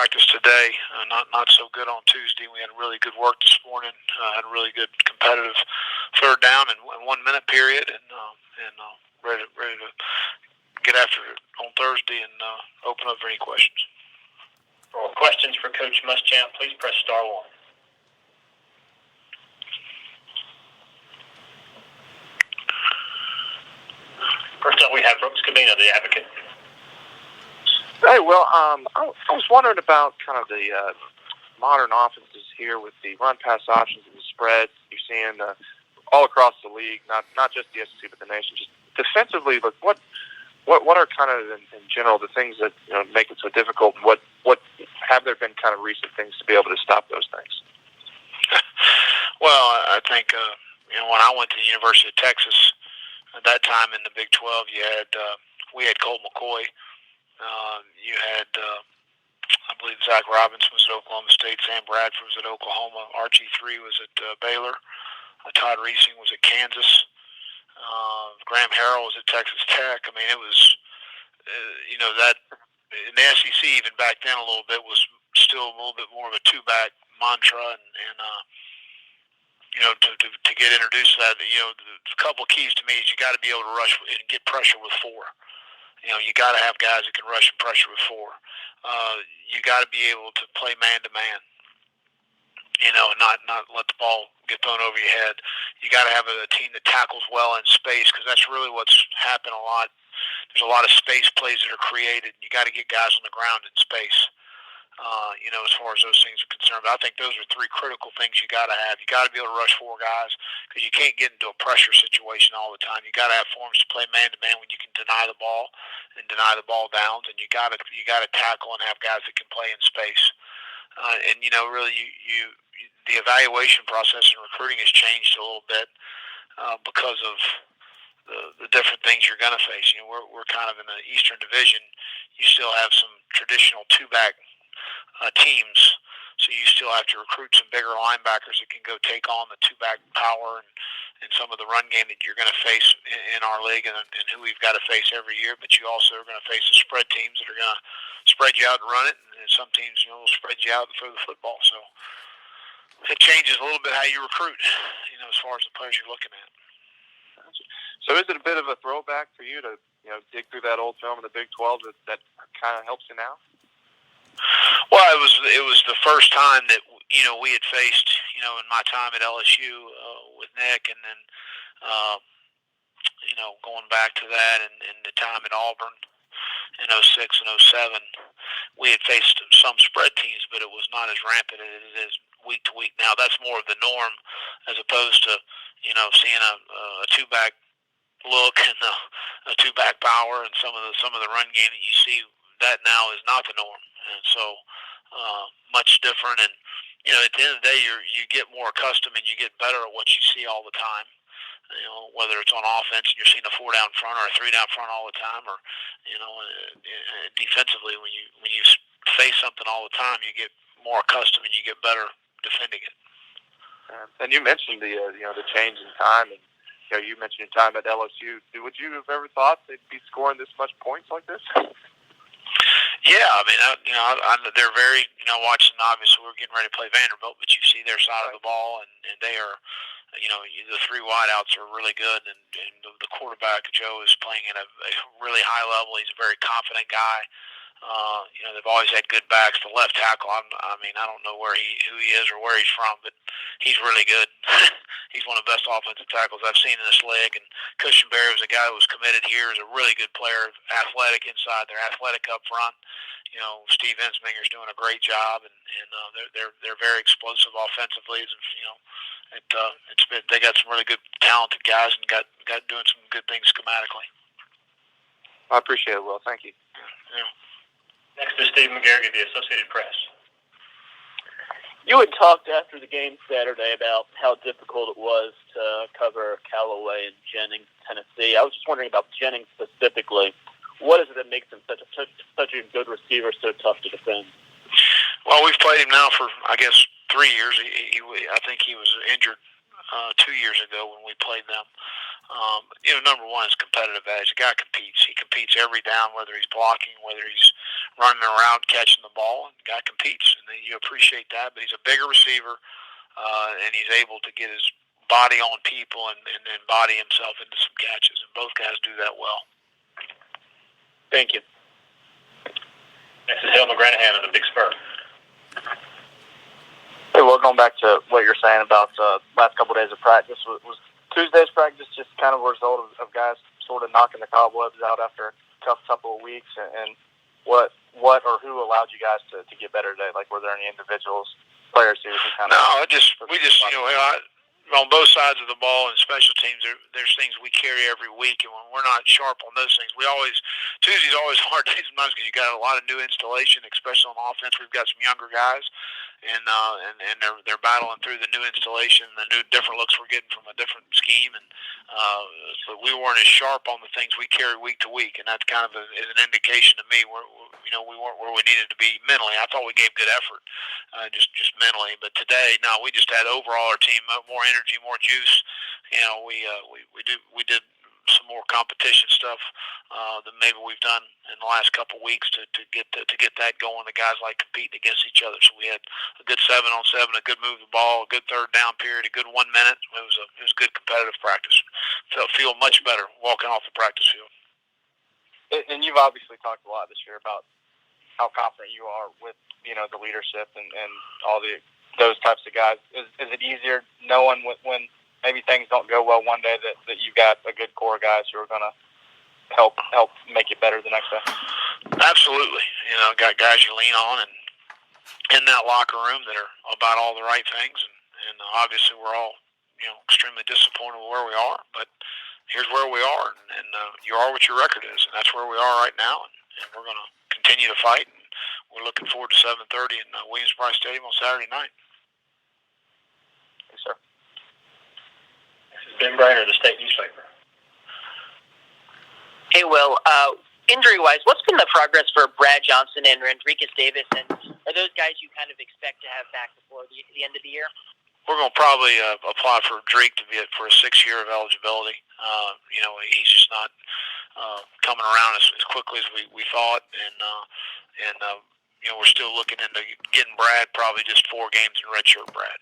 practice today. Not so good on Tuesday. We had really good work this morning. Had a really good competitive third down and 1 minute period, and ready to get after it on Thursday and open up for any questions. For questions for Coach Muschamp, please press *1. First up, we have Brooks Cabina, the Advocate. Hey, Will, I was wondering about kind of the modern offenses here with the run-pass options and the spread you're seeing all across the league, not just the SEC but the nation. Just defensively, look, what are kind of in general the things that make it so difficult, and what have there been kind of recent things to be able to stop those things? Well, I think when I went to the University of Texas at that time in the Big 12, we had Colt McCoy. You had, I believe, Zach Robinson was at Oklahoma State. Sam Bradford was at Oklahoma. RG3 was at Baylor. Todd Reesing was at Kansas. Graham Harrell was at Texas Tech. I mean, it was, that in the SEC even back then a little bit was still a little bit more of a two-back mantra, and to get introduced to that, the couple of keys to me is you got to be able to rush and get pressure with four. You got to have guys that can rush and pressure with four. You got to be able to play man-to-man, and not let the ball get thrown over your head. You got to have a team that tackles well in space, because that's really what's happened a lot. There's a lot of space plays that are created. You got to get guys on the ground in space. As far as those things are concerned. But I think those are three critical things you got to have. You got to be able to rush four guys, because you can't get into a pressure situation all the time. You got to have forms to play man to man when you can deny the ball and deny the ball downs, and you got to tackle and have guys that can play in space. Really, the evaluation process in recruiting has changed a little bit because of the different things you're going to face. We're kind of in the Eastern Division. You still have some traditional two-back teams, so you still have to recruit some bigger linebackers that can go take on the two-back power and some of the run game that you're going to face in our league and who we've got to face every year. But you also are going to face the spread teams that are going to spread you out and run it, and some teams will spread you out and throw the football. So it changes a little bit how you recruit, as far as the players you're looking at. So is it a bit of a throwback for you to dig through that old film in the Big 12 that kind of helps you now? Well, it was the first time that we had faced in my time at LSU with Nick, and then going back to that and the time at Auburn in 06 and 07, we had faced some spread teams, but it was not as rampant as it is week to week now. That's more of the norm, as opposed to seeing a two-back look and a two-back power and some of the run game that you see. That now is not the norm, and so much different. And at the end of the day, you get more accustomed and you get better at what you see all the time. Whether it's on offense and you're seeing a 4-down front or a 3-down front all the time, or defensively when you face something all the time, you get more accustomed and you get better defending it. And you mentioned the change in time, and you mentioned your time at LSU. Would you have ever thought they'd be scoring this much points like this? Yeah, I mean, they're very, watching, obviously we're getting ready to play Vanderbilt, but you see their side of the ball, and they are, the three wideouts are really good, and the quarterback, Joe, is playing at a really high level. He's a very confident guy. They've always had good backs. The left tackle, I don't know who he is or where he's from, but he's really good. He's one of the best offensive tackles I've seen in this league. And Cushionberry was a guy who was committed here, is a really good player, athletic inside. They're athletic up front. Steve Ensminger's doing a great job, and they're very explosive offensively. They got some really good talented guys and got doing some good things schematically. I appreciate it, Will. Thank you. Yeah. Next is Steve McGarrigle, the Associated Press. You had talked after the game Saturday about how difficult it was to cover Callaway and Jennings, Tennessee. I was just wondering about Jennings specifically. What is it that makes him such a good receiver, so tough to defend? Well, we've played him now for, 3 years. I think he was injured 2 years ago when we played them. Number one is competitive edge. The guy competes. He competes every down, whether he's blocking, whether he's running around catching the ball, and the guy competes, and then you appreciate that. But he's a bigger receiver, and he's able to get his body on people and then body himself into some catches, and both guys do that well. Thank you. Next is Hill McGranahan of the Big Spur. Hey, well, going back to what you're saying about last couple of days of practice, was Tuesday's practice just kind of a result of guys sort of knocking the cobwebs out after a tough couple of weeks? And what or who allowed you guys to get better today? Like, were there any individuals, players who kind of... No, we just on both sides of the ball and special teams, there's things we carry every week, and when we're not sharp on those things, Tuesday's always a hard day sometimes because you got a lot of new installation, especially on offense. We've got some younger guys, and they're battling through the new installation, the new different looks we're getting from a different scheme, and but we weren't as sharp on the things we carry week to week, and that's kind of is an indication to me where we weren't where we needed to be mentally. I thought we gave good effort, just mentally, but today, no, we just had overall our team more energy, more juice. We did some more competition stuff than maybe we've done in the last couple of weeks to get that going. The guys like competing against each other. So we had a good 7-on-7, a good move the ball, a good third down period, a good 1 minute. It was good competitive practice. Feel much better walking off the practice field. And you've obviously talked a lot this year about how confident you are with the leadership and all those types of guys. Is it easier knowing when maybe things don't go well one day that you've got a good core of guys who are going to help make it better the next day? Absolutely. Got guys you lean on and in that locker room that are about all the right things, and obviously we're all extremely disappointed with where we are, but here's where we are, and you are what your record is, and that's where we are right now, and we're going to continue to fight, and we're looking forward to 7:30 in Williams-Brice Stadium on Saturday night. Yes, sir. Ben Brainer, the State Newspaper. Hey, Will. Injury-wise, what's been the progress for Brad Johnson and Rodriguez Davis, and are those guys you kind of expect to have back before the end of the year? We're going to probably apply for Drake to be for a 6 year of eligibility. He's just not coming around as quickly as we thought, and we're still looking into getting Brad probably just 4 games in redshirt Brad.